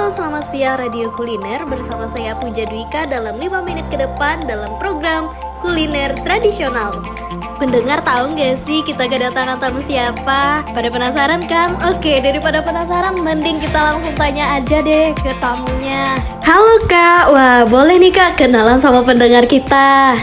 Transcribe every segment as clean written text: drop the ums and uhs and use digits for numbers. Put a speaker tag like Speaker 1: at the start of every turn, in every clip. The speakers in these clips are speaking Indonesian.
Speaker 1: Halo, selamat siang Radio Kuliner. Bersama saya Puja Dwika dalam 5 menit ke depan dalam program Kuliner Tradisional. Pendengar tahu gak sih kita kedatangan tamu siapa? Pada penasaran kan? Oke, daripada penasaran mending kita langsung tanya aja deh ke tamunya. Halo Kak, wah boleh nih Kak kenalan sama pendengar kita.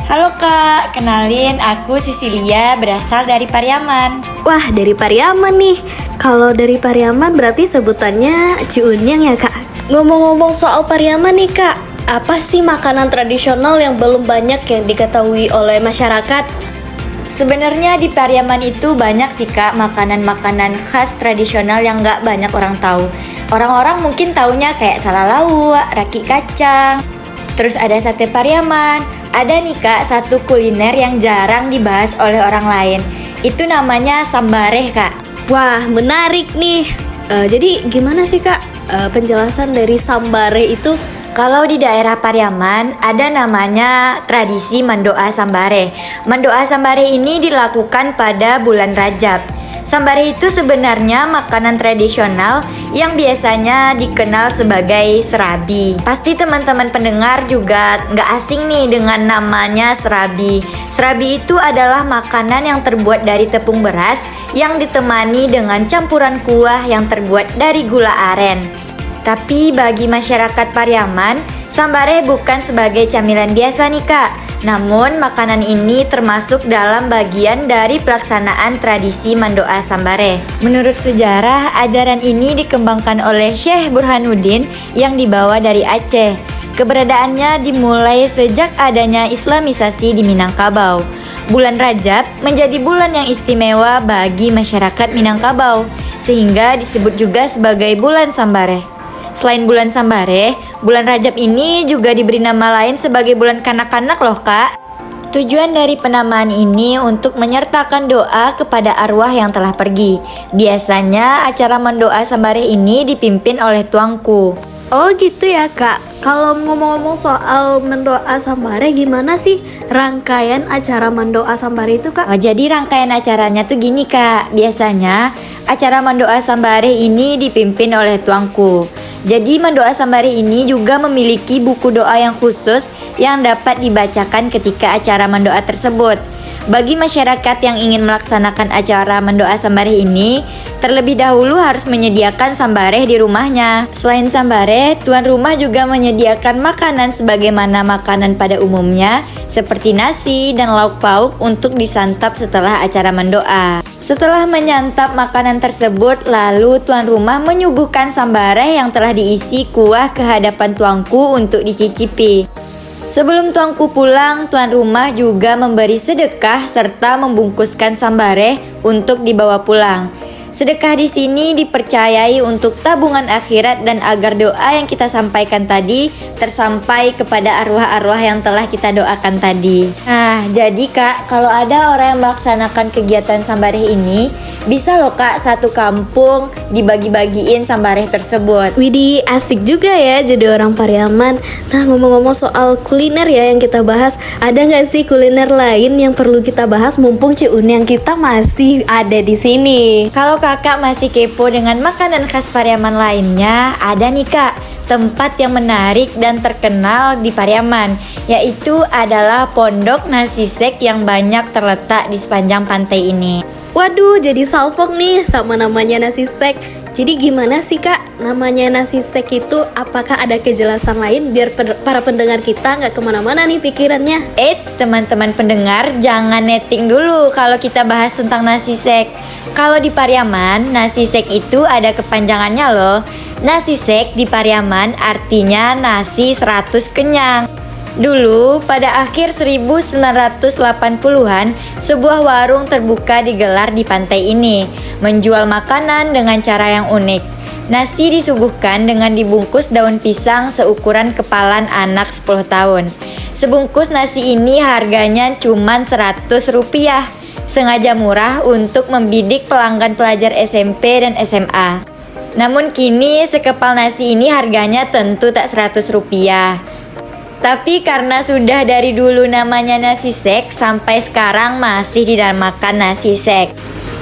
Speaker 2: Halo Kak, kenalin aku Sisilia berasal dari Pariaman.
Speaker 1: Wah, dari Pariaman nih. Kalau dari Pariaman berarti sebutannya Ciunyang ya Kak? Ngomong-ngomong soal Pariaman nih Kak, apa sih makanan tradisional yang belum banyak yang diketahui oleh masyarakat?
Speaker 2: Sebenarnya di Pariaman itu banyak sih Kak makanan-makanan khas tradisional yang gak banyak orang tahu. Orang-orang mungkin taunya kayak salalawak, raki kacang, terus ada sate Pariaman. Ada nih Kak satu kuliner yang jarang dibahas oleh orang lain. Itu namanya sambareh Kak.
Speaker 1: Wah, menarik nih. Jadi gimana sih Kak penjelasan dari sambareh itu?
Speaker 2: Kalau di daerah Pariaman ada namanya tradisi mendoa sambareh. Mendoa sambareh ini dilakukan pada bulan Rajab. Sambareh itu sebenarnya makanan tradisional yang biasanya dikenal sebagai serabi. Pasti teman-teman pendengar juga nggak asing nih dengan namanya serabi. Serabi itu adalah makanan yang terbuat dari tepung beras yang ditemani dengan campuran kuah yang terbuat dari gula aren. Tapi bagi masyarakat Pariaman, sambareh bukan sebagai camilan biasa nih Kak. Namun makanan ini termasuk dalam bagian dari pelaksanaan tradisi mendoa sambareh. Menurut sejarah, ajaran ini dikembangkan oleh Syekh Burhanuddin yang dibawa dari Aceh. Keberadaannya dimulai sejak adanya Islamisasi di Minangkabau. Bulan Rajab menjadi bulan yang istimewa bagi masyarakat Minangkabau, sehingga disebut juga sebagai bulan sambareh. Selain bulan sambareh, bulan Rajab ini juga diberi nama lain sebagai bulan kanak-kanak loh Kak. Tujuan dari penamaan ini untuk menyertakan doa kepada arwah yang telah pergi. Biasanya acara mendoa sambareh ini dipimpin oleh tuanku.
Speaker 1: Oh gitu ya Kak. Kalau ngomong-ngomong soal mendoa sambareh, gimana sih rangkaian acara mendoa sambareh itu Kak?
Speaker 2: Jadi rangkaian acaranya tuh gini Kak. Biasanya acara mendoa sambareh ini dipimpin oleh tuanku. Jadi mendoa sambareh ini juga memiliki buku doa yang khusus yang dapat dibacakan ketika acara mendoa tersebut. Bagi masyarakat yang ingin melaksanakan acara mendoa sambareh ini, terlebih dahulu harus menyediakan sambareh di rumahnya. Selain sambareh, tuan rumah juga menyediakan makanan sebagaimana makanan pada umumnya, seperti nasi dan lauk pauk untuk disantap setelah acara mendoa. Setelah menyantap makanan tersebut, lalu tuan rumah menyuguhkan sambareh yang telah diisi kuah ke hadapan tuanku untuk dicicipi. Sebelum tuanku pulang, tuan rumah juga memberi sedekah serta membungkuskan sambareh untuk dibawa pulang. Sedekah di sini dipercayai untuk tabungan akhirat dan agar doa yang kita sampaikan tadi tersampai kepada arwah-arwah yang telah kita doakan tadi. Nah, jadi Kak, kalau ada orang yang melaksanakan kegiatan sambareh ini, bisa loh Kak satu kampung dibagi-bagiin sambareh tersebut.
Speaker 1: Widih, asik juga ya jadi orang Pariaman. Nah, ngomong-ngomong soal kuliner ya yang kita bahas, ada nggak sih kuliner lain yang perlu kita bahas mumpung Ciunyang kita masih ada di sini?
Speaker 2: Kalau Kakak masih kepo dengan makanan khas Pariaman lainnya, ada nih Kak tempat yang menarik dan terkenal di Pariaman, yaitu adalah Pondok Nasi Sek yang banyak terletak di sepanjang pantai ini.
Speaker 1: Waduh, jadi salpok nih sama namanya nasi sek. Jadi gimana sih Kak namanya nasi sek itu? Apakah ada kejelasan lain biar para pendengar kita nggak kemana-mana nih pikirannya?
Speaker 2: Eits, teman-teman pendengar, jangan netting dulu kalau kita bahas tentang nasi sek. Kalau di Pariaman, nasi sek itu ada kepanjangannya loh. Nasi sek di Pariaman artinya nasi 100 kenyang. Dulu, pada akhir 1980-an, sebuah warung terbuka digelar di pantai ini, menjual makanan dengan cara yang unik. Nasi disuguhkan dengan dibungkus daun pisang seukuran kepalan anak 10 tahun. Sebungkus nasi ini harganya cuma Rp100, sengaja murah untuk membidik pelanggan pelajar SMP dan SMA. Namun kini sekepal nasi ini harganya tentu tak Rp100. Tapi karena sudah dari dulu namanya nasi sek, sampai sekarang masih dinamakan nasi sek.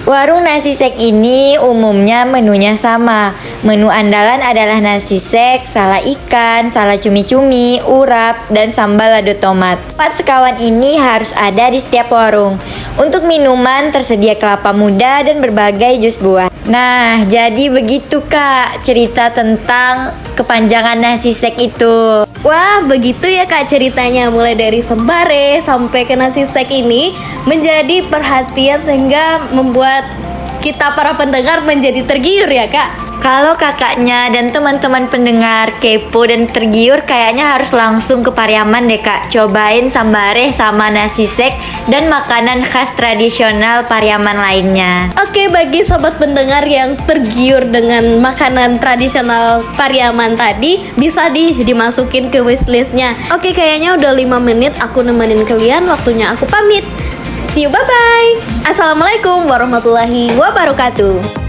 Speaker 2: Warung nasi sek ini umumnya menunya sama. Menu andalan adalah nasi sek, salad ikan, salad cumi-cumi, urap, dan sambal lado tomat. 4 sekawan ini harus ada di setiap warung. Untuk minuman tersedia kelapa muda dan berbagai jus buah. Nah, jadi begitu Kak cerita tentang kepanjangan nasi sek itu.
Speaker 1: Wah, begitu ya Kak ceritanya, mulai dari sembare sampai ke nasi sek ini menjadi perhatian sehingga membuat kita para pendengar menjadi tergiur ya Kak.
Speaker 2: Kalau kakaknya dan teman-teman pendengar kepo dan tergiur, kayaknya harus langsung ke Pariaman deh Kak. Cobain sambare sama nasi sek dan makanan khas tradisional Pariaman lainnya.
Speaker 1: Oke, bagi sobat pendengar yang tergiur dengan makanan tradisional Pariaman tadi, bisa dimasukin ke wishlistnya. Oke, kayaknya udah 5 menit aku nemenin kalian, waktunya aku pamit. See you, bye-bye. Assalamualaikum warahmatullahi wabarakatuh.